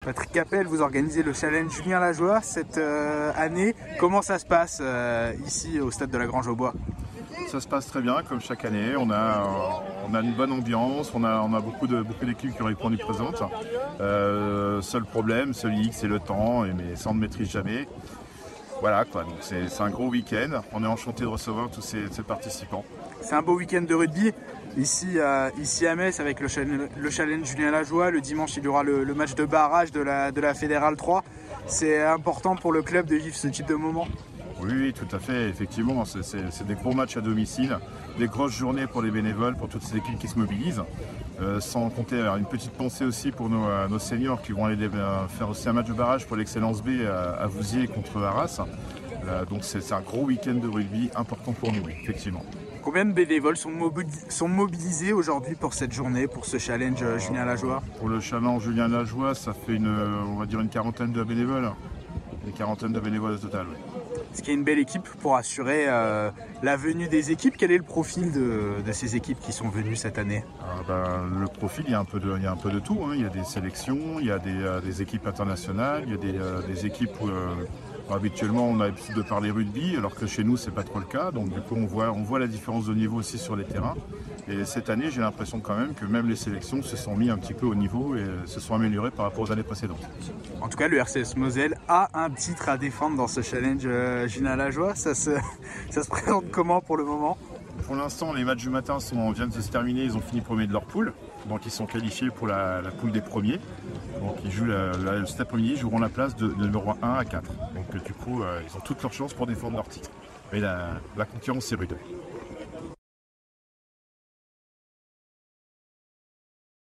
Patrick Capel, vous organisez le challenge Julien Lajoie cette année. Comment ça se passe ici au stade de la Grange-aux-Bois? Ça se passe très bien, comme chaque année. On a une bonne ambiance, on a beaucoup d'équipes qui ont répondu présentes. Seul problème, seul X, c'est le temps, mais ça on ne maîtrise jamais. Voilà quoi, donc c'est un gros week-end. On est enchanté de recevoir tous ces participants. C'est un beau week-end de rugby. Ici à Metz avec le challenge Julien Lajoie. Le dimanche, il y aura le match de barrage de la Fédérale 3. C'est important pour le club de vivre ce type de moment. Oui, tout à fait. Effectivement, c'est des gros matchs à domicile, des grosses journées pour les bénévoles, pour toutes ces équipes qui se mobilisent. Sans compter une petite pensée aussi pour nos seniors qui vont aller faire aussi un match de barrage pour l'Excellence B à Vouziers contre Arras. Donc c'est un gros week-end de rugby important pour nous, effectivement. Combien de bénévoles sont mobilisés aujourd'hui pour cette journée, pour ce challenge Julien Lajoie? Pour le challenge Julien Lajoie, ça fait on va dire une quarantaine de bénévoles. Une quarantaine de bénévoles au total, oui. Est-ce qu'il y a une belle équipe pour assurer la venue des équipes? Quel est le profil de ces équipes qui sont venues cette année? Le profil, il y a un peu de tout. Hein. Il y a des sélections, il y a des équipes internationales, il y a des équipes où habituellement on a l'habitude de parler rugby, alors que chez nous c'est pas trop le cas. Donc du coup on voit la différence de niveau aussi sur les terrains. Et cette année j'ai l'impression quand même que même les sélections se sont mis un petit peu au niveau et se sont améliorées par rapport aux années précédentes. En tout cas, le RCS Moselle a un titre à défendre dans ce challenge Julien Lajoie. Ça se présente comment pour le moment? Pour l'instant, les matchs du matin viennent de se terminer. Ils ont fini premier de leur poule. Donc ils sont qualifiés pour la poule des premiers. Donc ils jouent cet après-midi, ils joueront la place de numéro 1 à 4. Donc du coup, ils ont toutes leurs chances pour défendre leur titre. Mais la concurrence est rude.